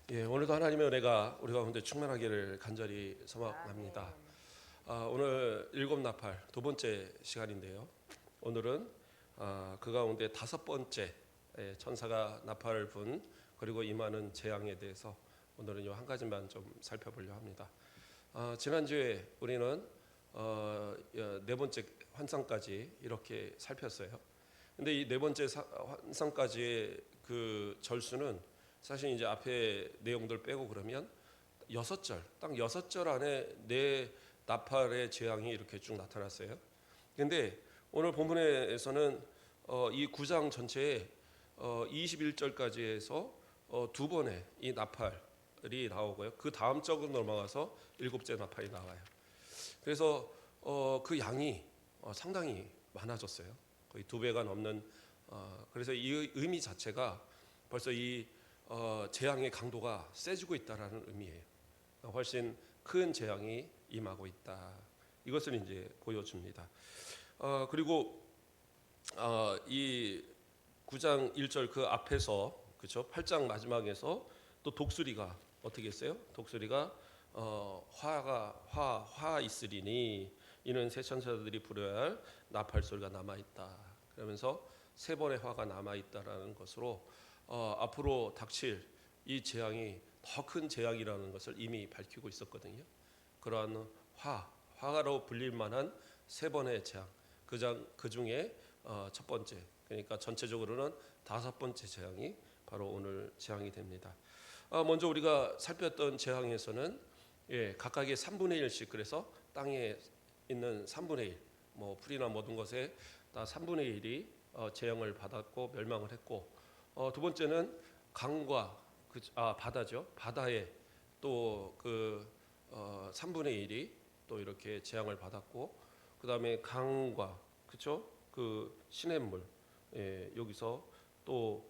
오늘도 하나님의 은혜가 우리 가운데 충만하기를 간절히 소망합니다. 오늘 일곱 나팔 두 번째 시간인데요. 오늘은 그 가운데 다섯 번째 천사가 나팔을 분 그리고 임하는 재앙에 대해서 오늘은 요 한 가지만 좀 살펴보려 합니다. 지난주에 우리는 네 번째 환상까지 이렇게 살폈어요. 근데 이 네 번째 환상까지의 그 절수는 사실 이제 앞에 내용들 빼고 그러면 딱 여섯 절 안에 네 나팔의 재앙이 이렇게 쭉 나타났어요. 근데 오늘 본문에서는 이 9장 전체에 21절까지 해서 두 번의 이 나팔이 나오고요. 그 다음 절로 넘어가서 일곱째 나팔이 나와요. 그래서 그 양이 상당히 많아졌어요. 거의 두 배가 넘는. 그래서 이 의미 자체가 벌써 이 재앙의 강도가 세지고 있다라는 의미예요. 훨씬 큰 재앙이 임하고 있다. 이것을 이제 보여줍니다. 그리고 이 9장 1절 그 앞에서 그렇죠? 8장 마지막에서 또 독수리가 어떻게 했어요? 독수리가 화 있으리니 이는 새 천사들이 부려야 할 나팔 소리가 남아 있다. 그러면서 세 번의 화가 남아 있다라는 것으로 앞으로 닥칠 이 재앙이 더 큰 재앙이라는 것을 이미 밝히고 있었거든요. 그러한 화가로 불릴 만한 세 번의 재앙, 그 중에 첫 번째, 그러니까 전체적으로는 다섯 번째 재앙이 바로 오늘 재앙이 됩니다. 먼저 우리가 살폈던 재앙에서는 각각의 3분의 1씩, 그래서 땅에 있는 3분의 1, 뭐 풀이나 모든 것에 다 3분의 1이 재앙을 받았고 멸망을 했고, 두 번째는 강과 바다죠. 바다에 또 그 3분의 1이 또 이렇게 재앙을 받았고, 그 다음에 강과 그렇죠. 그 시냇물, 여기서 또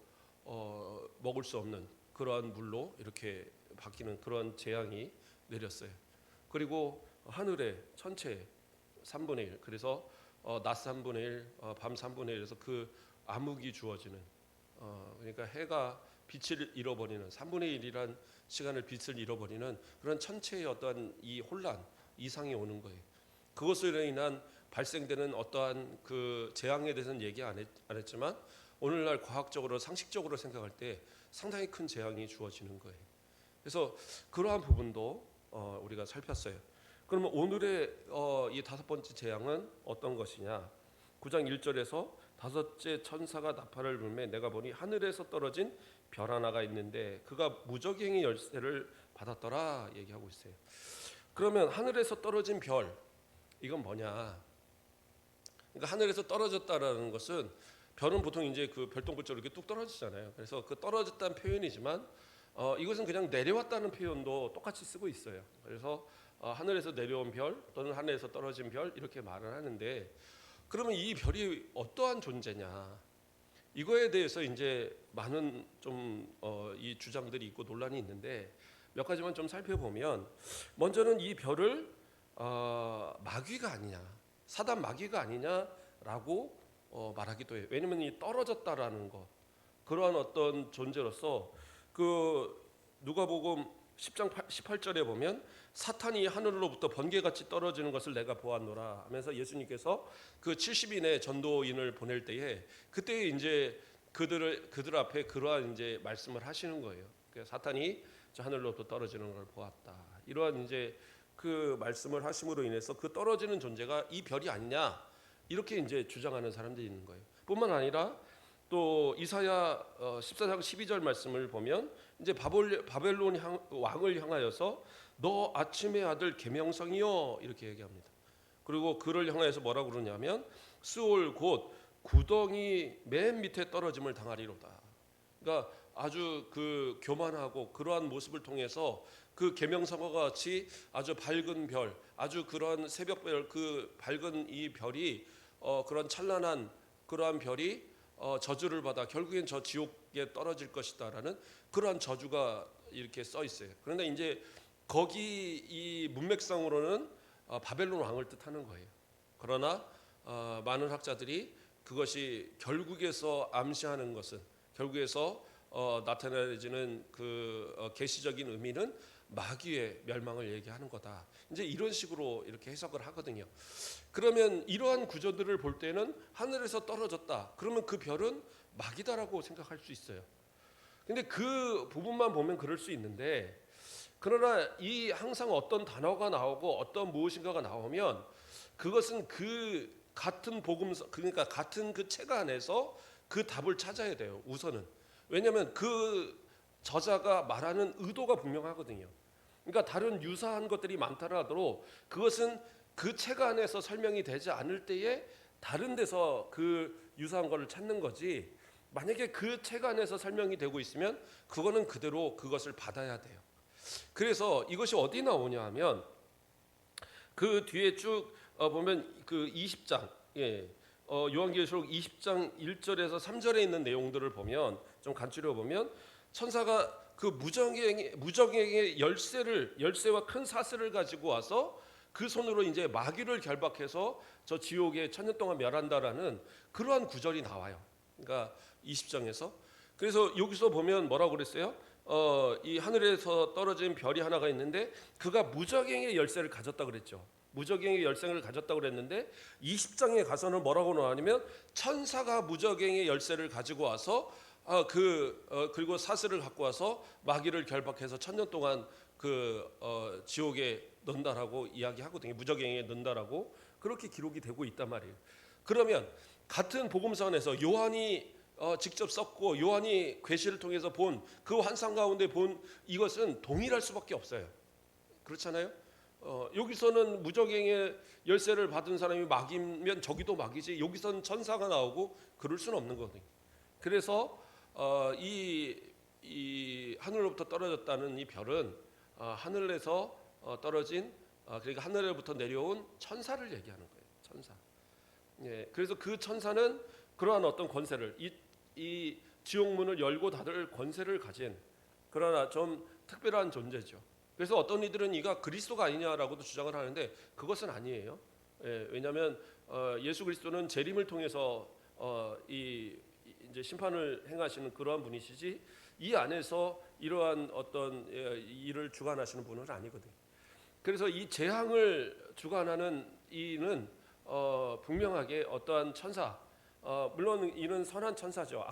먹을 수 없는 그러한 물로 이렇게 바뀌는 그런 재앙이 내렸어요. 그리고 하늘의 천체 3분의 1, 그래서 낮 3분의 1, 밤 3분의 1에서 그 암흑이 주어지는, 그러니까 해가 빛을 잃어버리는 3분의 1이란 시간을 빛을 잃어버리는 그런 천체의 어떠한 이 혼란, 이상이 오는 거예요. 그것으로 인한 발생되는 어떠한 그 재앙에 대해서는 얘기 안 했지만 오늘날 과학적으로 상식적으로 생각할 때 상당히 큰 재앙이 주어지는 거예요. 그래서 그러한 부분도 우리가 살폈어요. 그러면 오늘의 이 다섯 번째 재앙은 어떤 것이냐? 9장 1절에서 다섯째 천사가 나팔을 불매 내가 보니 하늘에서 떨어진 별 하나가 있는데 그가 무적행의 열쇠를 받았더라 얘기하고 있어요. 그러면 하늘에서 떨어진 별, 이건 뭐냐? 그러니까 하늘에서 떨어졌다라는 것은, 별은 보통 이제 그 별똥별처럼 이렇게 뚝 떨어지잖아요. 그래서 그 떨어졌다는 표현이지만 이것은 그냥 내려왔다는 표현도 똑같이 쓰고 있어요. 그래서 하늘에서 내려온 별 또는 하늘에서 떨어진 별 이렇게 말을 하는데, 그러면 이 별이 어떠한 존재냐? 이거에 대해서 이제 많은 좀 이 주장들이 있고 논란이 있는데 몇 가지만 좀 살펴보면, 먼저는 이 별을 마귀가 아니냐, 사단 마귀가 아니냐라고 말하기도 해요. 왜냐하면 이 떨어졌다라는 것, 그러한 어떤 존재로서 그 누가복음 10장 18절에 보면 사탄이 하늘로부터 번개같이 떨어지는 것을 내가 보았노라 하면서 예수님께서 그 70인의 전도인을 보낼 때에 그때 이제 그들 앞에 그러한 이제 말씀을 하시는 거예요. 사탄이 저 하늘로부터 떨어지는 걸 보았다. 이러한 이제 그 말씀을 하심으로 인해서 그 떨어지는 존재가 이 별이 아니냐 이렇게 이제 주장하는 사람들이 있는 거예요. 뿐만 아니라 또 이사야 14장 12절 말씀을 보면 이제 바벨론 왕을 향하여서 너 아침의 아들 계명성이여 이렇게 얘기합니다. 그리고 그를 향하여서 뭐라고 그러냐면 수올 곧 구덩이 맨 밑에 떨어짐을 당하리로다. 그러니까 아주 그 교만하고 그러한 모습을 통해서 그 계명성과 같이 아주 밝은 별, 아주 그런 새벽별, 그 밝은 이 별이 그런 찬란한 그러한 별이 저주를 받아 결국엔 저 지옥에 떨어질 것이다라는 그러한 저주가 이렇게 써 있어요. 그런데 이제 거기 이 문맥상으로는 바벨론 왕을 뜻하는 거예요. 그러나 많은 학자들이 그것이 결국에서 암시하는 것은, 결국에서 나타내지는 그 계시적인 의미는 마귀의 멸망을 얘기하는 거다. 이제 이런 식으로 이렇게 해석을 하거든요. 그러면 이러한 구조들을 볼 때는 하늘에서 떨어졌다. 그러면 그 별은 마귀다라고 생각할 수 있어요. 근데 그 부분만 보면 그럴 수 있는데, 그러나 이 항상 어떤 단어가 나오고 어떤 무엇인가가 나오면 그것은 그 같은 복음서, 그러니까 같은 그 책 안에서 그 답을 찾아야 돼요. 우선은. 왜냐하면 그 저자가 말하는 의도가 분명하거든요. 그러니까 다른 유사한 것들이 많더라도 그것은 그 책 안에서 설명이 되지 않을 때에 다른 데서 그 유사한 것을 찾는 거지, 만약에 그 책 안에서 설명이 되고 있으면 그거는 그대로 그것을 받아야 돼요. 그래서 이것이 어디 나오냐 하면 그 뒤에 쭉 보면 그 20장, 요한계시록 20장 1절에서 3절에 있는 내용들을 보면, 좀 간추려 보면 천사가 그 무저갱의 열쇠와 큰 사슬을 가지고 와서 그 손으로 이제 마귀를 결박해서 저 지옥에 천년 동안 멸한다라는 그러한 구절이 나와요. 그러니까 20장에서. 그래서 여기서 보면 뭐라고 그랬어요? 이 하늘에서 떨어진 별이 하나가 있는데 그가 무저갱의 열쇠를 가졌다 그랬죠. 무저갱의 열쇠를 가졌다고 그랬는데 20장에 가서는 뭐라고 나오냐면 천사가 무저갱의 열쇠를 가지고 와서 그리고 사슬을 갖고 와서 마귀를 결박해서 천년 동안 그 지옥에 넣는다라고 이야기하거든요. 무저갱에 넣는다라고 그렇게 기록이 되고 있단 말이에요. 그러면 같은 복음서 안에서 요한이 직접 썼고 요한이 계시를 통해서 본 그 환상 가운데 본 이것은 동일할 수밖에 없어요. 그렇잖아요. 여기서는 무저갱의 열쇠를 받은 사람이 마귀면 저기도 마귀지, 여기서는 천사가 나오고 그럴 수는 없는 거거든요. 그래서 이 하늘로부터 떨어졌다는 이 별은 하늘에서 떨어진, 그러니까 하늘로부터 내려온 천사를 얘기하는 거예요. 천사. 예, 그래서 그 천사는 그러한 어떤 권세를, 이 지옥문을 열고 닫을 권세를 가진, 그러나 좀 특별한 존재죠. 그래서 어떤 이들은 이가 그리스도가 아니냐라고도 주장을 하는데 그것은 아니에요. 예, 왜냐하면 예수 그리스도는 재림을 통해서 이제 심판을 행하시는 그러한 분이시지, 이 안에서 이러한 어떤 일을 주관하시는 분은 아니거든요. 그래서 이 재앙을 주관하는 이는 분명하게 어떠한 천사, 물론 이는 선한 천사죠.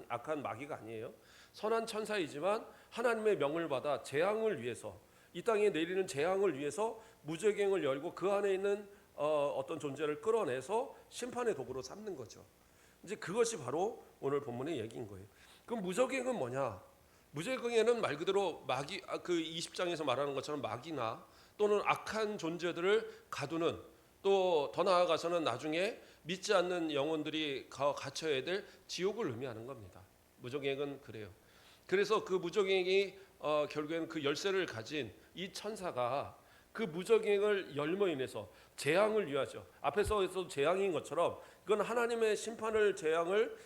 악한 마귀가 아니에요. 선한 천사이지만 하나님의 명을 받아 재앙을 위해서, 이 땅에 내리는 재앙을 위해서 무저갱을 열고 그 안에 있는 어떤 존재를 끌어내서 심판의 도구로 삼는 거죠. 이제 그것이 바로 오늘 본문의 얘기인 거예요. 그럼 무저갱은 뭐냐? 무저갱에는 말 그대로 마귀, 그 20장에서 말하는 것처럼 마귀나 또는 악한 존재들을 가두는, 또 더 나아가서는 나중에 믿지 않는 영혼들이 갇혀야 될 지옥을 의미하는 겁니다. 무저갱은 그래요. 그래서 그 무저갱이 결국에는 그 열쇠를 가진 이 천사가 그 무저갱을 열므로 인해서 재앙을 위하죠. 앞에서도 재앙인 것처럼 이건 하나님의 심판을, 재앙을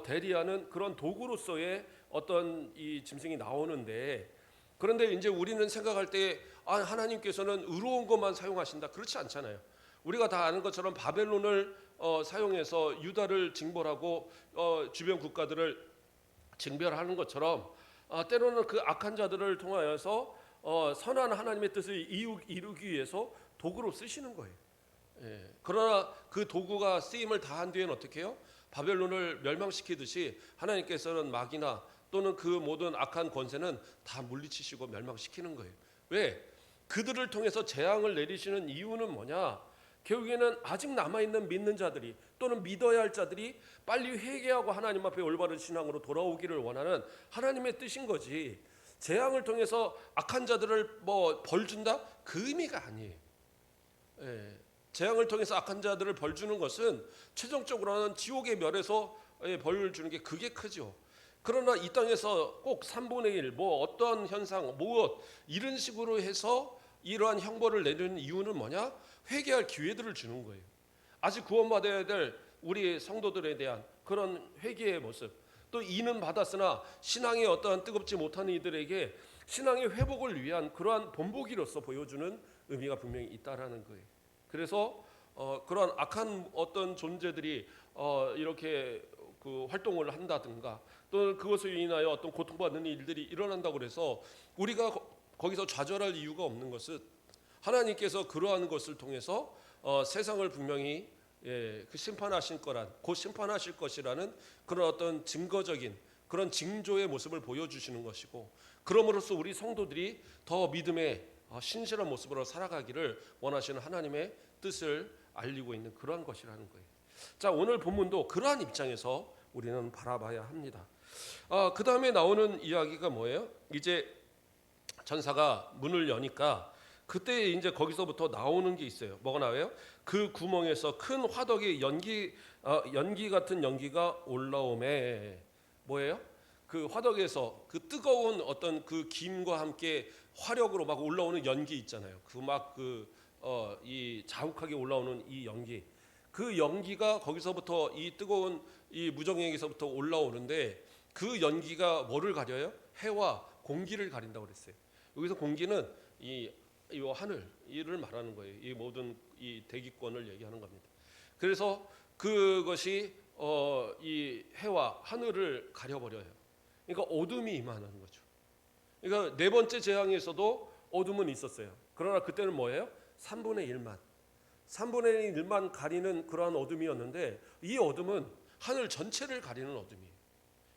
대리하는 그런 도구로서의 어떤 이 짐승이 나오는데, 그런데 이제 우리는 생각할 때 하나님께서는 의로운 것만 사용하신다, 그렇지 않잖아요. 우리가 다 아는 것처럼 바벨론을 사용해서 유다를 징벌하고 주변 국가들을 징별하는 것처럼 때로는 그 악한 자들을 통하여서 선한 하나님의 뜻을 이루기 위해서 도구로 쓰시는 거예요. 예. 그러나 그 도구가 쓰임을 다한 뒤에는 어떻게 해요? 바벨론을 멸망시키듯이 하나님께서는 마귀나 또는 그 모든 악한 권세는 다 물리치시고 멸망시키는 거예요. 왜? 그들을 통해서 재앙을 내리시는 이유는 뭐냐? 결국에는 아직 남아있는 믿는 자들이 또는 믿어야 할 자들이 빨리 회개하고 하나님 앞에 올바른 신앙으로 돌아오기를 원하는 하나님의 뜻인 거지, 재앙을 통해서 악한 자들을 벌 준다? 그 의미가 아니에요. 예. 재앙을 통해서 악한 자들을 벌 주는 것은 최종적으로는 지옥의 멸에서 벌을 주는 게 그게 크죠. 그러나 이 땅에서 꼭 3분의 1 어떤 현상 무엇 이런 식으로 해서 이러한 형벌을 내리는 이유는 뭐냐? 회개할 기회들을 주는 거예요. 아직 구원받아야 될 우리 성도들에 대한 그런 회개의 모습, 또 이는 받았으나 신앙에 어떠한 뜨겁지 못하는 이들에게 신앙의 회복을 위한 그러한 본보기로서 보여주는 의미가 분명히 있다라는 거예요. 그래서 그러한 악한 어떤 존재들이 이렇게 그 활동을 한다든가 또 그것을 인하여 어떤 고통받는 일들이 일어난다고 그래서 우리가 거기서 좌절할 이유가 없는 것은 하나님께서 그러한 것을 통해서 세상을 분명히 그 심판하실 거란, 곧 심판하실 것이라는 그런 어떤 증거적인 그런 징조의 모습을 보여주시는 것이고, 그럼으로써 우리 성도들이 더 믿음의 신실한 모습으로 살아가기를 원하시는 하나님의 뜻을 알리고 있는 그러한 것이라는 거예요. 자, 오늘 본문도 그러한 입장에서 우리는 바라봐야 합니다. 그 다음에 나오는 이야기가 뭐예요? 이제 천사가 문을 여니까 그때 이제 거기서부터 나오는 게 있어요. 뭐가 나와요? 그 구멍에서 큰 화덕의 연기 같은 연기가 올라오매. 뭐예요? 그 화덕에서 그 뜨거운 어떤 그 김과 함께 화력으로 막 올라오는 연기 있잖아요. 그 막 이 자욱하게 올라오는 이 연기. 그 연기가 거기서부터 이 뜨거운 이 무정에게서부터 올라오는데 그 연기가 뭐를 가려요? 해와 공기를 가린다고 그랬어요. 여기서 공기는 이 하늘 이를 말하는 거예요. 이 모든 이 대기권을 얘기하는 겁니다. 그래서 그것이 이 해와 하늘을 가려버려요. 그러니까 어둠이 임하는 거죠. 그러니까 네 번째 재앙에서도 어둠은 있었어요. 그러나 그때는 뭐예요? 3분의 1만 가리는 그러한 어둠이었는데, 이 어둠은 하늘 전체를 가리는 어둠이에요.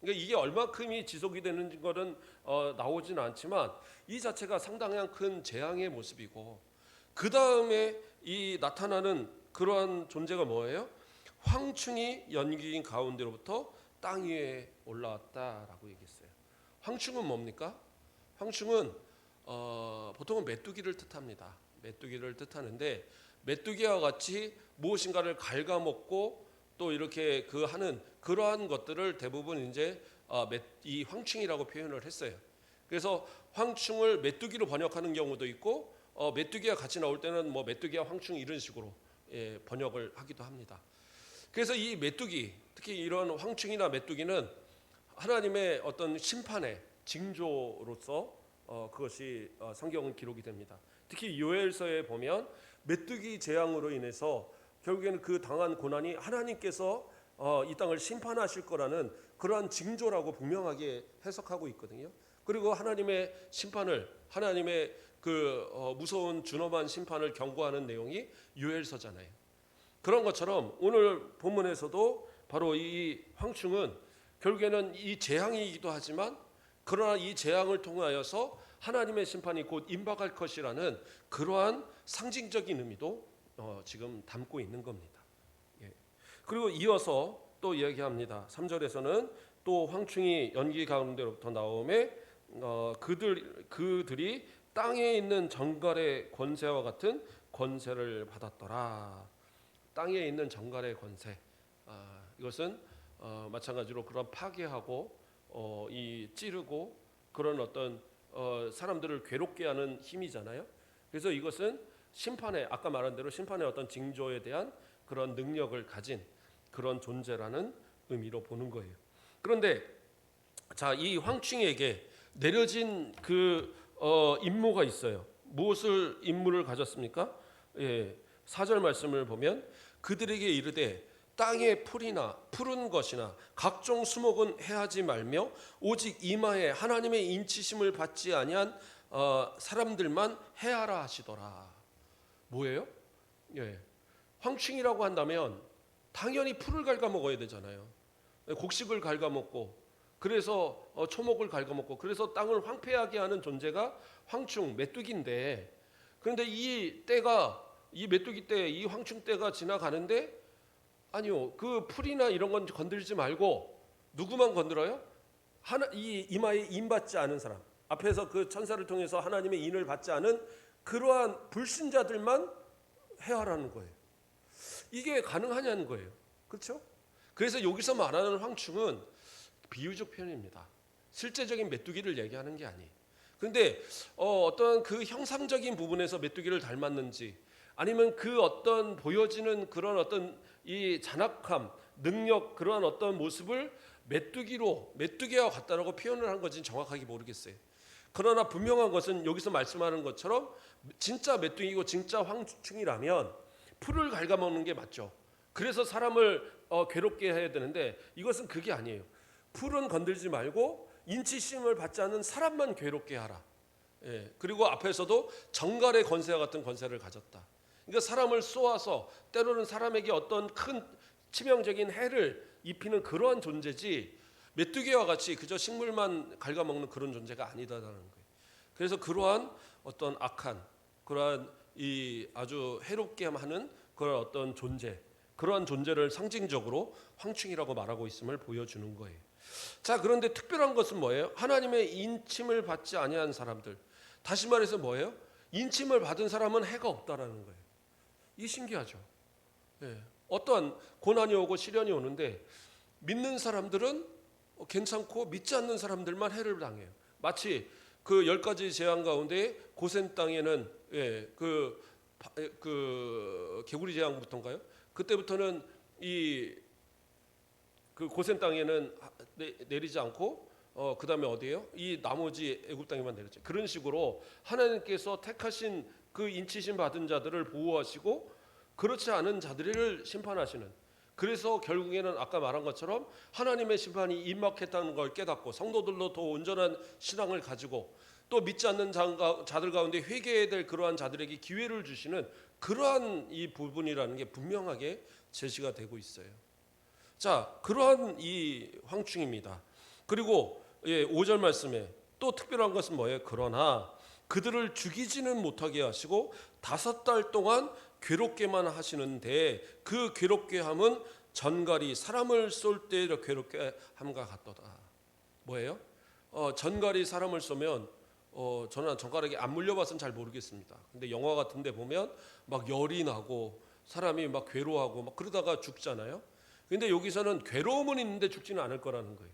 그러니까 이게 얼마큼이 지속이 되는 것은 나오지는 않지만 이 자체가 상당한 큰 재앙의 모습이고, 그 다음에 이 나타나는 그러한 존재가 뭐예요? 황충이 연기인 가운데로부터 땅 위에 올라왔다라고 얘기했어요. 황충은 뭡니까? 황충은 보통은 메뚜기를 뜻합니다. 메뚜기를 뜻하는데, 메뚜기와 같이 무엇인가를 갉아먹고 또 이렇게 그 하는 그러한 것들을 대부분 이제 이 황충이라고 표현을 했어요. 그래서 황충을 메뚜기로 번역하는 경우도 있고, 메뚜기와 같이 나올 때는 뭐 메뚜기와 황충 이런 식으로 번역을 하기도 합니다. 그래서 이 메뚜기, 특히 이런 황충이나 메뚜기는 하나님의 어떤 심판의 징조로서 그것이 성경은 기록이 됩니다. 특히 요엘서에 보면 메뚜기 재앙으로 인해서 결국에는 그 당한 고난이 하나님께서 이 땅을 심판하실 거라는 그러한 징조라고 분명하게 해석하고 있거든요. 그리고 하나님의 심판을, 하나님의 그 무서운 준엄한 심판을 경고하는 내용이 요엘서잖아요. 그런 것처럼 오늘 본문에서도 바로 이 황충은 결국에는 이 재앙이기도 하지만, 그러나 이 재앙을 통하여서 하나님의 심판이 곧 임박할 것이라는 그러한 상징적인 의미도 지금 담고 있는 겁니다. 그리고 이어서 또 이야기합니다. 3절에서는 또 황충이 연기 가운데로부터 나오매 그들이 땅에 있는 정갈의 권세와 같은 권세를 받았더라. 땅에 있는 정갈의 권세, 이것은 마찬가지로 그런 파괴하고 이 찌르고 그런 어떤 사람들을 괴롭게 하는 힘이잖아요. 그래서 이것은 심판의, 아까 말한 대로 심판의 어떤 징조에 대한 그런 능력을 가진 그런 존재라는 의미로 보는 거예요. 그런데 자, 이 황충에게 내려진 그 임무가 있어요. 무엇을 임무를 가졌습니까? 4절 말씀을 보면 그들에게 이르되 땅의 풀이나 푸른 것이나 각종 수목은 해하지 말며 오직 이마에 하나님의 인치심을 받지 아니한 사람들만 해하라 하시더라. 뭐예요? 황충이라고 한다면 당연히 풀을 갉아먹어야 되잖아요. 곡식을 갉아먹고, 그래서 초목을 갉아먹고, 그래서 땅을 황폐하게 하는 존재가 황충, 메뚜기인데, 그런데 이 메뚜기 때, 이 황충 때가 지나가는데, 아니요, 그 풀이나 이런 건 건들지 말고 누구만 건드려요? 이 이마에 인 받지 않은 사람, 앞에서 그 천사를 통해서 하나님의 인을 받지 않은 그러한 불신자들만 해하라는 거예요. 이게 가능하냐는 거예요. 그렇죠? 그래서 여기서 말하는 황충은 비유적 표현입니다. 실제적인 메뚜기를 얘기하는 게 아니에요. 그런데 어떤 그 형상적인 부분에서 메뚜기를 닮았는지, 아니면 그 어떤 보여지는 그런 어떤 이 잔악함, 능력, 그러한 어떤 모습을 메뚜기와 같다라고 표현을 한 건지는 정확하게 모르겠어요. 그러나 분명한 것은 여기서 말씀하는 것처럼 진짜 메뚜기고 진짜 황충이라면 풀을 갉아먹는 게 맞죠. 그래서 사람을 괴롭게 해야 되는데, 이것은 그게 아니에요. 풀은 건들지 말고 인치심을 받지 않는 사람만 괴롭게 하라. 그리고 앞에서도 정갈의 권세와 같은 권세를 가졌다. 그러니까 사람을 쏘아서 때로는 사람에게 어떤 큰 치명적인 해를 입히는 그러한 존재지, 메뚜기와 같이 그저 식물만 갉아먹는 그런 존재가 아니다라는 거예요. 그래서 그러한 어떤 악한, 그러한 이 아주 해롭게 하는 그런 어떤 존재, 그러한 존재를 상징적으로 황충이라고 말하고 있음을 보여주는 거예요. 자, 그런데 특별한 것은 뭐예요? 하나님의 인침을 받지 아니한 사람들. 다시 말해서 뭐예요? 인침을 받은 사람은 해가 없다라는 거예요. 이게 신기하죠. 어떠한 고난이 오고 시련이 오는데 믿는 사람들은 괜찮고 믿지 않는 사람들만 해를 당해요. 마치 그 10가지 재앙 가운데 고센 땅에는 그 개구리 재앙부터인가요? 그때부터는 그 고센 땅에는 내리지 않고 그다음에 어디예요? 이 나머지 애굽 땅에만 내렸죠. 그런 식으로 하나님께서 택하신 그 인치심 받은 자들을 보호하시고 그렇지 않은 자들을 심판하시는, 그래서 결국에는 아까 말한 것처럼 하나님의 심판이 임박했다는 걸 깨닫고 성도들로 더 온전한 신앙을 가지고 또 믿지 않는 자들 가운데 회개해야 될 그러한 자들에게 기회를 주시는 그러한 이 부분이라는 게 분명하게 제시가 되고 있어요. 자, 그러한 이 황충입니다. 그리고 5절 말씀에 또 특별한 것은 뭐예요? 그러나 그들을 죽이지는 못하게 하시고 5달 동안 괴롭게만 하시는데 그 괴롭게 함은 전갈이 사람을 쏠 때 괴롭게 함과 같도다. 뭐예요? 전갈이 사람을 쏘면 저는 전갈에게 안 물려봐서는 잘 모르겠습니다. 근데 영화 같은 데 보면 막 열이 나고 사람이 막 괴로워하고 막 그러다가 죽잖아요. 근데 여기서는 괴로움은 있는데 죽지는 않을 거라는 거예요.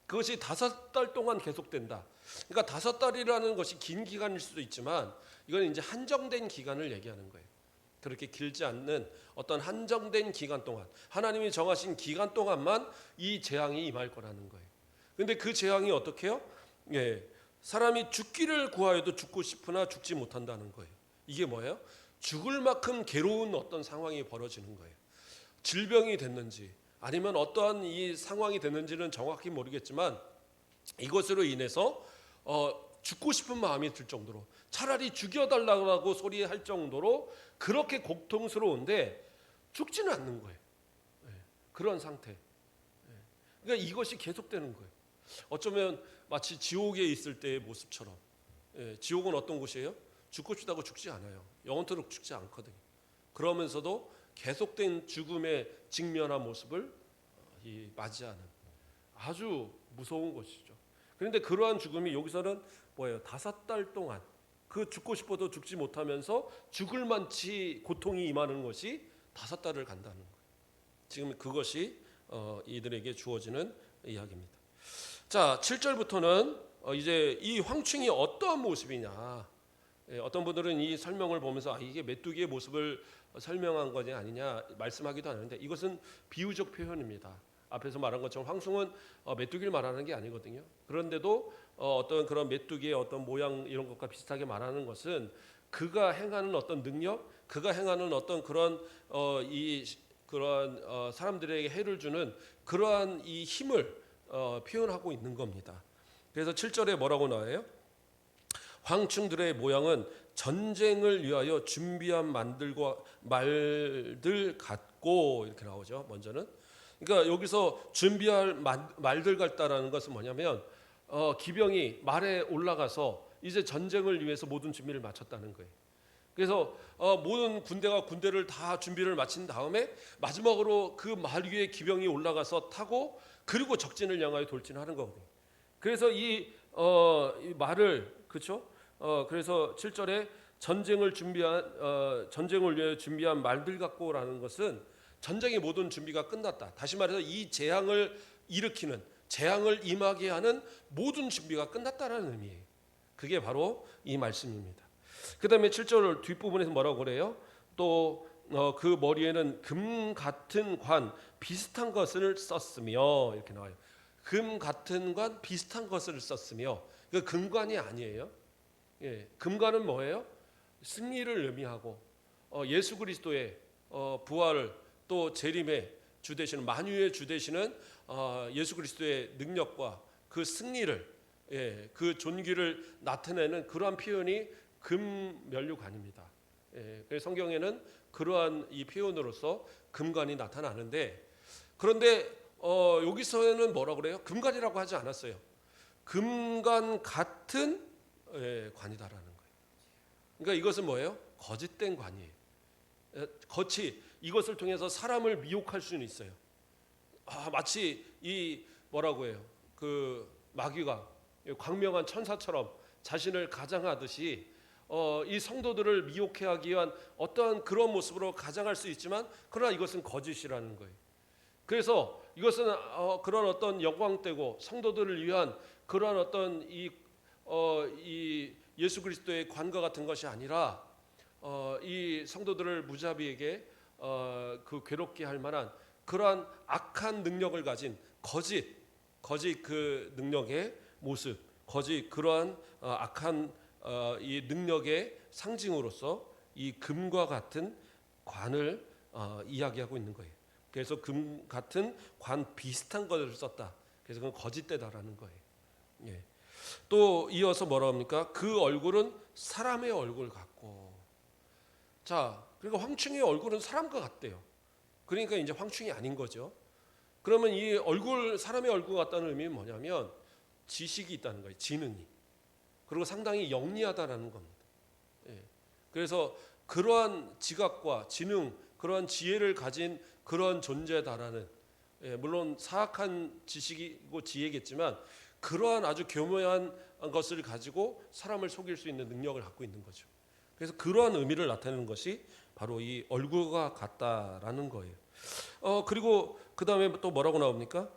그것이 5달 동안 계속된다. 그러니까 5달이라는 것이 긴 기간일 수도 있지만 이건 이제 한정된 기간을 얘기하는 거예요. 그렇게 길지 않는 어떤 한정된 기간 동안, 하나님이 정하신 기간 동안만 이 재앙이 임할 거라는 거예요. 근데 그 재앙이 어떻게 해요? 사람이 죽기를 구하여도 죽고 싶으나 죽지 못한다는 거예요. 이게 뭐예요? 죽을 만큼 괴로운 어떤 상황이 벌어지는 거예요. 질병이 됐는지 아니면 어떠한 이 상황이 됐는지는 정확히 모르겠지만 이것으로 인해서 죽고 싶은 마음이 들 정도로, 차라리 죽여달라고 소리할 정도로 그렇게 고통스러운데 죽지는 않는 거예요. 그런 상태. 그러니까 이것이 계속되는 거예요. 어쩌면 마치 지옥에 있을 때의 모습처럼. 지옥은 어떤 곳이에요? 죽고 싶다고 죽지 않아요. 영원토록 죽지 않거든요. 그러면서도 계속된 죽음에 직면한 모습을 맞이하는 아주 무서운 것이죠. 그런데 그러한 죽음이 여기서는 뭐예요? 5달 동안 그 죽고 싶어도 죽지 못하면서 죽을 만치 고통이 임하는 것이 5달을 간다는 거예요. 지금 그것이 이들에게 주어지는 이야기입니다. 자, 7절부터는 이제 이 황충이 어떠한 모습이냐. 어떤 분들은 이 설명을 보면서 이게 메뚜기의 모습을 설명한 것이 아니냐 말씀하기도 하는데 이것은 비유적 표현입니다. 앞에서 말한 것처럼 황충은 메뚜기를 말하는 게 아니거든요. 그런데도 어떤 그런 메뚜기의 어떤 모양 이런 것과 비슷하게 말하는 것은 그가 행하는 어떤 능력, 그가 행하는 어떤 그런 그러한 사람들에게 해를 주는 그러한 이 힘을 표현하고 있는 겁니다. 그래서 7절에 뭐라고 나와요? 황충들의 모양은 전쟁을 위하여 준비한 말들 같고 이렇게 나오죠. 먼저는 그러니까 여기서 준비할 말들 같다라는 것은 뭐냐면 기병이 말에 올라가서 이제 전쟁을 위해서 모든 준비를 마쳤다는 거예요. 그래서 모든 군대를 다 준비를 마친 다음에 마지막으로 그 말 위에 기병이 올라가서 타고 그리고 적진을 향하여 돌진하는 거거든요. 그래서 이 말을 그렇죠? 그래서 7절에 전쟁을 위해 준비한 말들 같고라는 것은 전쟁의 모든 준비가 끝났다. 다시 말해서 이 재앙을 일으키는, 재앙을 임하게 하는 모든 준비가 끝났다라는 의미예요. 그게 바로 이 말씀입니다. 그 다음에 7절 뒷부분에서 뭐라고 그래요? 또 그 머리에는 금 같은 관 비슷한 것을 썼으며 이렇게 나와요. 금 같은 관 비슷한 것을 썼으며 그 금관이 아니에요. 금관은 뭐예요? 승리를 의미하고 예수 그리스도의 부활 또 재림의 주 되시는 만유의 주 되시는 예수 그리스도의 능력과 그 승리를 그 존귀를 나타내는 그러한 표현이 금면류관입니다. 그래서 성경에는 그러한 이 표현으로서 금관이 나타나는데 그런데 여기서는 뭐라고 그래요? 금관이라고 하지 않았어요. 금관 같은 관이다라는 거예요. 그러니까 이것은 뭐예요? 거짓된 관이에요. 거치 이것을 통해서 사람을 미혹할 수는 있어요. 마치 이 뭐라고 해요? 그 마귀가 광명한 천사처럼 자신을 가장하듯이 이 성도들을 미혹해 하기 위한 어떠한 그런 모습으로 가장할 수 있지만 그러나 이것은 거짓이라는 거예요. 그래서 이것은 그런 어떤 영광되고 성도들을 위한 그런 어떤 이 예수 그리스도의 관과 같은 것이 아니라 이 성도들을 무자비에게 그 괴롭게 할 만한 그러한 악한 능력을 가진 거짓 그 능력의 모습, 거짓 그러한 악한 이 능력의 상징으로서 이 금과 같은 관을 이야기하고 있는 거예요. 그래서 금 같은 관 비슷한 것을 썼다. 그래서 그건 거짓되다라는 거예요. 예. 또 이어서 뭐라 합니까? 그 얼굴은 사람의 얼굴 같고. 자, 그러니까 황충의 얼굴은 사람과 같대요. 그러니까 이제 황충이 아닌 거죠. 그러면 이 얼굴 사람의 얼굴 같다는 의미는 뭐냐면 지식이 있다는 거예요. 지능이. 그리고 상당히 영리하다라는 겁니다. 예. 그래서 그러한 지각과 지능, 그러한 지혜를 가진 그런 존재다라는 물론 사악한 지식이고 지혜겠지만 그러한 아주 교묘한 것을 가지고 사람을 속일 수 있는 능력을 갖고 있는 거죠. 그래서 그러한 의미를 나타내는 것이 바로 이 얼굴과 같다라는 거예요. 그리고 그 다음에 또 뭐라고 나옵니까?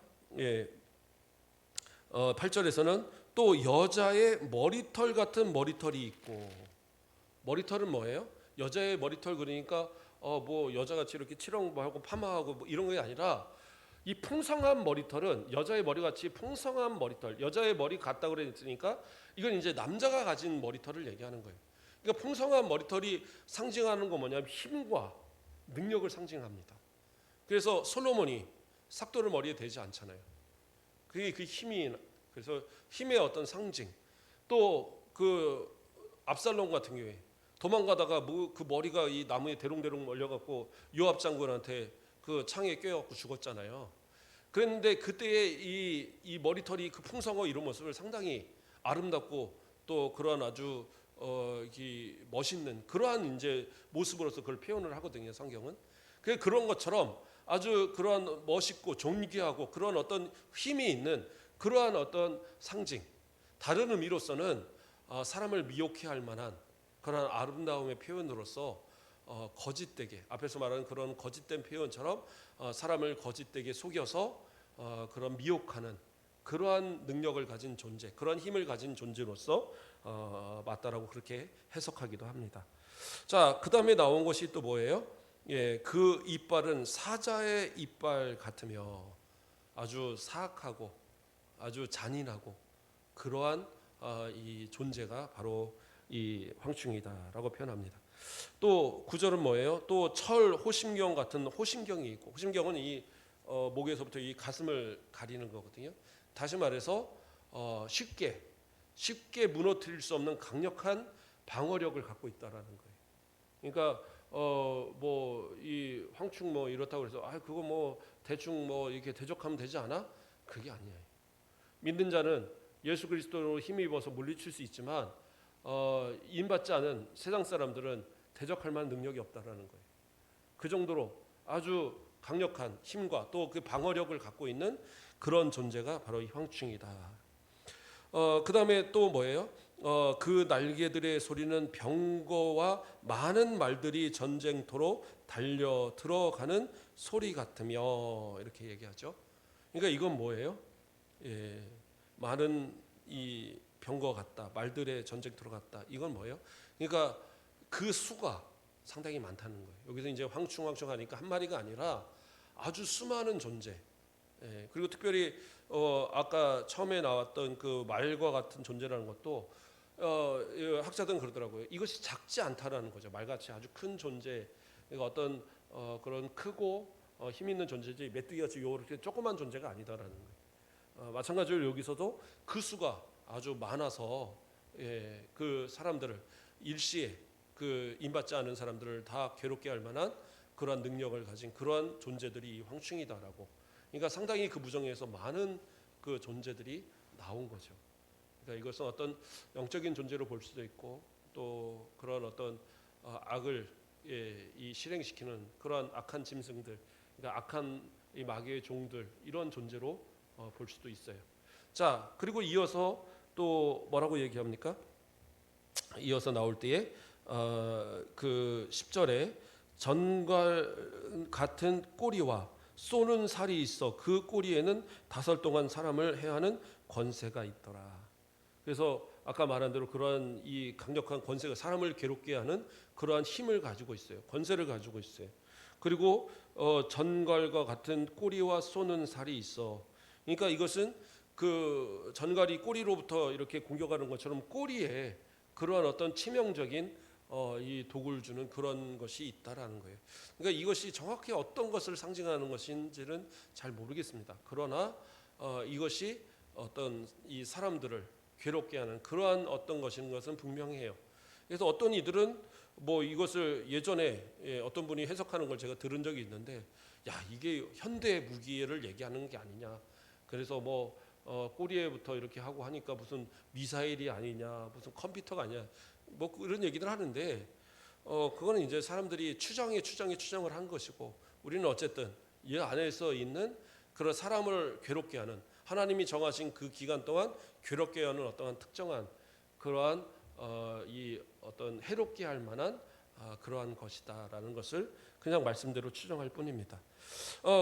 8절에서는 또 여자의 머리털 같은 머리털이 있고. 머리털은 뭐예요? 여자의 머리털 그러니까 뭐 여자같이 이렇게 치렁하고 파마하고 뭐 이런 게 아니라 이 풍성한 머리털은 여자의 머리같이 풍성한 머리털, 여자의 머리 같다고 그랬으니까 이건 이제 남자가 가진 머리털을 얘기하는 거예요. 그러니까 풍성한 머리털이 상징하는 건 뭐냐면 힘과 능력을 상징합니다. 그래서 솔로몬이 삭도를 머리에 대지 않잖아요. 그게 그 힘이, 그래서 힘의 어떤 상징. 또 그 압살롬 같은 경우에 도망가다가 그 머리가 이 나무에 대롱대롱 몰려갖고 요압 장군한테 그 창에 껴갖고 죽었잖아요. 그런데 그때의 이 머리털이 그 풍성하고 이런 모습을 상당히 아름답고 또 그런 아주 멋있는 그러한 이제 모습으로서 그걸 표현을 하거든요. 성경은. 그런 것처럼 아주 그러한 멋있고 존귀하고 그런 어떤 힘이 있는 그러한 어떤 상징. 다른 의미로서는 사람을 미혹해 할 만한 그런 아름다움의 표현으로서 거짓되게 앞에서 말하는 그런 거짓된 표현처럼 사람을 거짓되게 속여서 그런 미혹하는 그러한 능력을 가진 존재, 그러한 힘을 가진 존재로서 맞다라고 그렇게 해석하기도 합니다. 자, 그 다음에 나온 것이 또 뭐예요? 그 이빨은 사자의 이빨 같으며 아주 사악하고 아주 잔인하고 그러한 이 존재가 바로 이 황충이다라고 표현합니다. 또 구절은 뭐예요? 또 철 호심경 같은 호심경이 있고, 호심경은 이 목에서부터 이 가슴을 가리는 거거든요. 다시 말해서 쉽게 무너뜨릴 수 없는 강력한 방어력을 갖고 있다라는 거예요. 그러니까 뭐 이 황충 뭐 이렇다고 해서 그거 뭐 대충 뭐 이렇게 대적하면 되지 않아? 그게 아니에요. 믿는 자는 예수 그리스도로 힘입어서 물리칠 수 있지만 인받지 않은 세상 사람들은 대적할 만한 능력이 없다라는 거예요. 그 정도로 아주 강력한 힘과 또 그 방어력을 갖고 있는 그런 존재가 바로 이 황충이다. 그 다음에 또 뭐예요? 그 날개들의 소리는 병거와 많은 말들이 전쟁터로 달려 들어가는 소리 같으며 이렇게 얘기하죠. 그러니까 이건 뭐예요? 많은 이 병거 같다, 말들의 전쟁터로 갔다. 이건 뭐예요? 그러니까 그 수가 상당히 많다는 거예요. 여기서 이제 황충 하니까 한 마리가 아니라 아주 수많은 존재. 그리고 특별히 아까 처음에 나왔던 그 말과 같은 존재라는 것도 학자들은 그러더라고요. 이것이 작지 않다라는 거죠. 말같이 아주 큰 존재. 그러니까 어떤 그런 크고 힘 있는 존재지 메뚜기같이 이렇게 조그만 존재가 아니다라는 거예요. 마찬가지로 여기서도 그 수가 아주 많아서 그 사람들을 일시에 그 인받지 않은 사람들을 다 괴롭게 할 만한 그러한 능력을 가진 그러한 존재들이 이 황충이다라고. 그러니까 상당히 그 무정에서 많은 그 존재들이 나온 거죠. 그러니까 이것은 어떤 영적인 존재로 볼 수도 있고 또 그런 어떤 악을 이 실행시키는 그러한 악한 짐승들, 그러니까 악한 이 마귀의 종들 이런 존재로 볼 수도 있어요. 자, 그리고 이어서 또 뭐라고 얘기합니까? 이어서 나올 때에 그 10절에 전과 같은 꼬리와 쏘는 살이 있어 그 꼬리에는 다설 동안 사람을 해하는 권세가 있더라. 그래서 아까 말한 대로 그러한 이 강력한 권세가 사람을 괴롭게 하는 그러한 힘을 가지고 있어요. 권세를 가지고 있어요. 그리고 전갈과 같은 꼬리와 쏘는 살이 있어. 그러니까 이것은 그 전갈이 꼬리로부터 이렇게 공격하는 것처럼 꼬리에 그러한 어떤 치명적인 이 독을 주는 그런 것이 있다라는 거예요. 그러니까 이것이 정확히 어떤 것을 상징하는 것인지는 잘 모르겠습니다. 그러나 이것이 어떤 이 사람들을 괴롭게 하는 그러한 어떤 것인 것은 분명해요. 그래서 어떤 이들은 뭐 이것을 예전에 어떤 분이 해석하는 걸 제가 들은 적이 있는데, 야 이게 현대 무기를 얘기하는 게 아니냐. 그래서 뭐 꼬리에부터 이렇게 하고 하니까 무슨 미사일이 아니냐, 무슨 컴퓨터가 아니냐, 뭐 그런 얘기들 하는데 그거는 이제 사람들이 추정을 한 것이고, 우리는 어쨌든 이 안에서 있는 그런 사람을 괴롭게 하는 하나님이 정하신 그 기간 동안 괴롭게 하는 어떠한 특정한 그러한 이 어떤 해롭게 할 만한 그러한 것이다라는 것을 그냥 말씀대로 추정할 뿐입니다.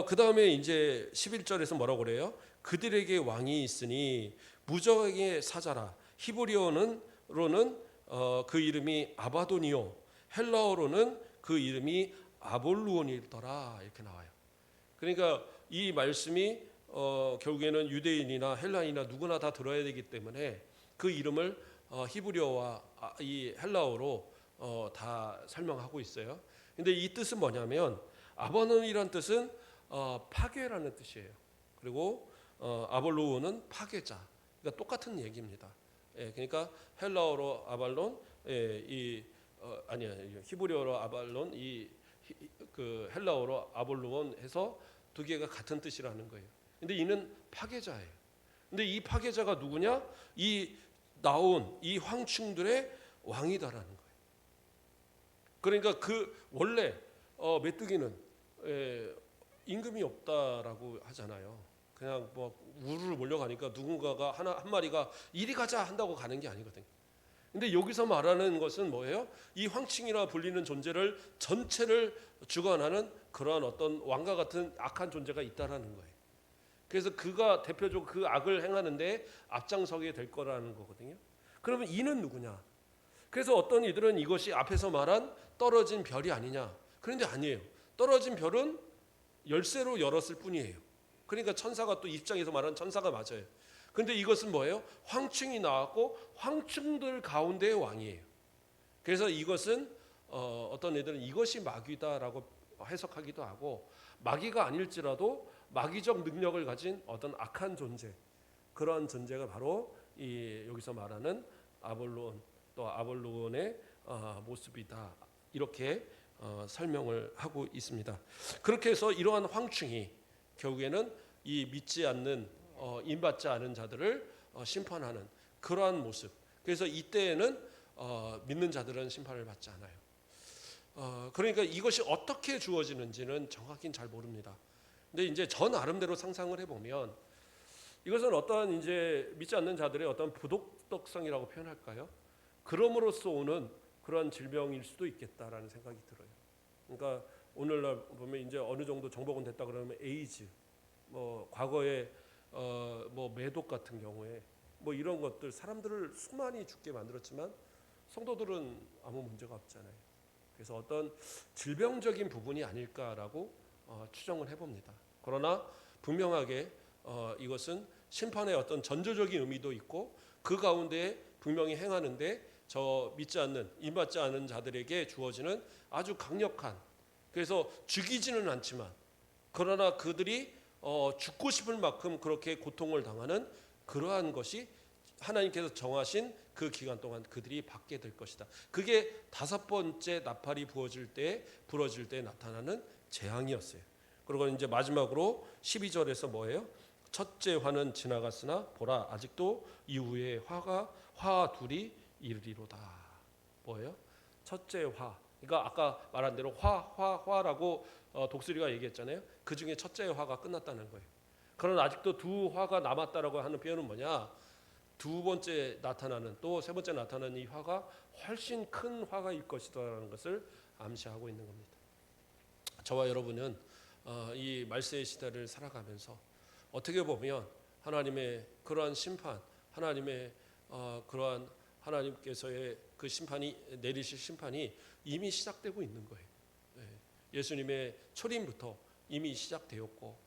그 다음에 이제 11절에서 뭐라고 그래요? 그들에게 왕이 있으니 무적의 사자라. 히브리어로는 그 이름이 아바도니오, 헬라어로는 그 이름이 아볼루온이더라 이렇게 나와요. 그러니까 이 말씀이 결국에는 유대인이나 헬라인이나 누구나 다 들어야 되기 때문에 그 이름을 히브리어와 이 헬라어로 다 설명하고 있어요. 근데 이 뜻은 뭐냐면 아버논이란 뜻은 파괴라는 뜻이에요. 그리고 아볼로우는 파괴자. 그러니까 똑같은 얘기입니다. 그러니까 헬라어로 아발론, 아니야 히브리어로 아발론, 그 헬라어로 아볼로온 해서 두 개가 같은 뜻이라는 거예요. 근데 이는 파괴자예요. 근데 이 파괴자가 누구냐? 이 나온 이 황충들의 왕이다라는 거예요. 그러니까 그 원래 메뚜기는 임금이 없다라고 하잖아요. 그냥 뭐 우르르 몰려가니까 누군가가 한 마리가 이리 가자 한다고 가는 게 아니거든요. 근데 여기서 말하는 것은 뭐예요? 이 황충이라 불리는 존재를 전체를 주관하는 그러한 어떤 왕과 같은 악한 존재가 있다라는 거예요. 그래서 그가 대표적으로 그 악을 행하는데 앞장서게 될 거라는 거거든요. 그러면 이는 누구냐? 그래서 어떤 이들은 이것이 앞에서 말한 떨어진 별이 아니냐? 그런데 아니에요. 떨어진 별은 열쇠로 열었을 뿐이에요. 그러니까 천사가 또 입장에서 말하는 천사가 맞아요. 그런데 이것은 뭐예요? 황충이 나왔고 황충들 가운데의 왕이에요. 그래서 이것은 어떤 애들은 이것이 마귀다라고 해석하기도 하고, 마귀가 아닐지라도 마귀적 능력을 가진 어떤 악한 존재, 그런 존재가 바로 이 여기서 말하는 아볼론 또 아볼론의 모습이다 이렇게 설명을 하고 있습니다. 그렇게 해서 이러한 황충이 결국에는 이 믿지 않는 인받지 않은 자들을 심판하는 그러한 모습. 그래서 이때에는 믿는 자들은 심판을 받지 않아요. 그러니까 이것이 어떻게 주어지는지는 정확히는 잘 모릅니다. 근데 이제 저 나름대로 상상을 해보면 이것은 어떠한 이제 믿지 않는 자들의 어떤 부도덕성이라고 표현할까요? 그럼으로써 오는 그런 질병일 수도 있겠다라는 생각이 들어요. 그러니까 오늘날 보면 이제 어느 정도 정복은 됐다 그러면 에이즈, 뭐 과거에 뭐 매독 같은 경우에 뭐 이런 것들 사람들을 수많이 죽게 만들었지만 성도들은 아무 문제가 없잖아요. 그래서 어떤 질병적인 부분이 아닐까라고 추정을 해봅니다. 그러나 분명하게 이것은 심판의 어떤 전조적인 의미도 있고 그 가운데 분명히 행하는데 저 믿지 않는 임받지 않은 자들에게 주어지는 아주 강력한, 그래서 죽이지는 않지만 그러나 그들이 죽고 싶을 만큼 그렇게 고통을 당하는 그러한 것이 하나님께서 정하신 그 기간 동안 그들이 받게 될 것이다. 그게 다섯 번째 나팔이 부러질 때 나타나는 재앙이었어요. 그리고 이제 마지막으로 12절에서 뭐예요? 첫째 화는 지나갔으나 보라 아직도 이후에 화 둘이 이르리로다. 뭐예요? 첫째 화. 그러니까 아까 말한 대로 화라고 독수리가 얘기했잖아요. 그 중에 첫째 화가 끝났다는 거예요. 그러나 아직도 두 화가 남았다라고 하는 표현은 뭐냐? 두 번째 나타나는 또 세 번째 나타나는 이 화가 훨씬 큰 화가일 것이다라는 것을 암시하고 있는 겁니다. 저와 여러분은 이 말세의 시대를 살아가면서 어떻게 보면 하나님의 그러한 심판, 하나님의 그러한 하나님께서의 그 심판이 내리실 심판이 이미 시작되고 있는 거예요. 예수님의 초림부터 이미 시작되었고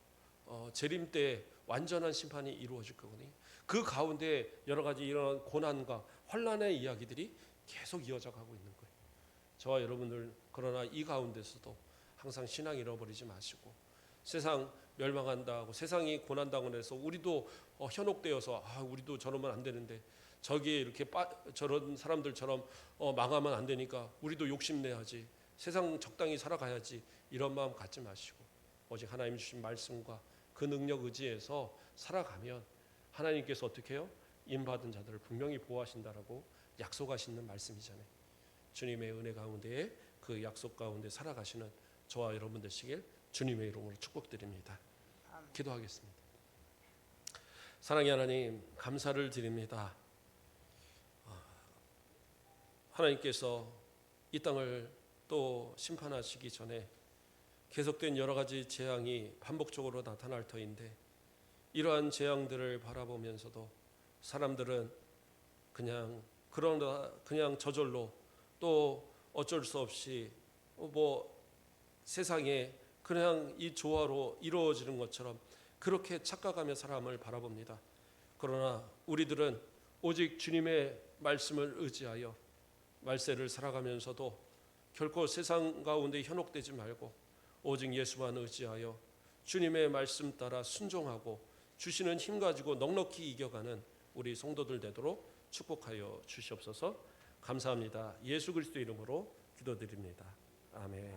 재림 때 완전한 심판이 이루어질 거거든요. 그 가운데 여러 가지 이런 고난과 환난의 이야기들이 계속 이어져 가고 있는 거예요. 저와 여러분들 그러나 이 가운데서도 항상 신앙 잃어버리지 마시고 세상 멸망한다고 세상이 고난당을 해서 우리도 현혹되어서 우리도 저러면 안 되는데 저기에 이렇게 저런 사람들처럼 망하면 안 되니까 우리도 욕심내야지 세상 적당히 살아가야지 이런 마음 갖지 마시고 오직 하나님 주신 말씀과 그 능력 의지에서 살아가면 하나님께서 어떻게 해요? 임받은 자들을 분명히 보호하신다라고 약속하시는 말씀이잖아요. 주님의 은혜 가운데 그 약속 가운데 살아가시는 저와 여러분 되시길 주님의 이름으로 축복드립니다. 기도하겠습니다. 사랑의 하나님 감사를 드립니다. 하나님께서 이 땅을 또 심판하시기 전에 계속된 여러 가지 재앙이 반복적으로 나타날 터인데 이러한 재앙들을 바라보면서도 사람들은 그냥 저절로 또 어쩔 수 없이 세상에 그냥 이 조화로 이루어지는 것처럼 그렇게 착각하며 사람을 바라봅니다. 그러나 우리들은 오직 주님의 말씀을 의지하여 말세를 살아가면서도 결코 세상 가운데 현혹되지 말고 오직 예수만 의지하여 주님의 말씀 따라 순종하고 주시는 힘 가지고 넉넉히 이겨가는 우리 성도들 되도록 축복하여 주시옵소서. 감사합니다. 예수 그리스도 이름으로 기도드립니다. 아멘.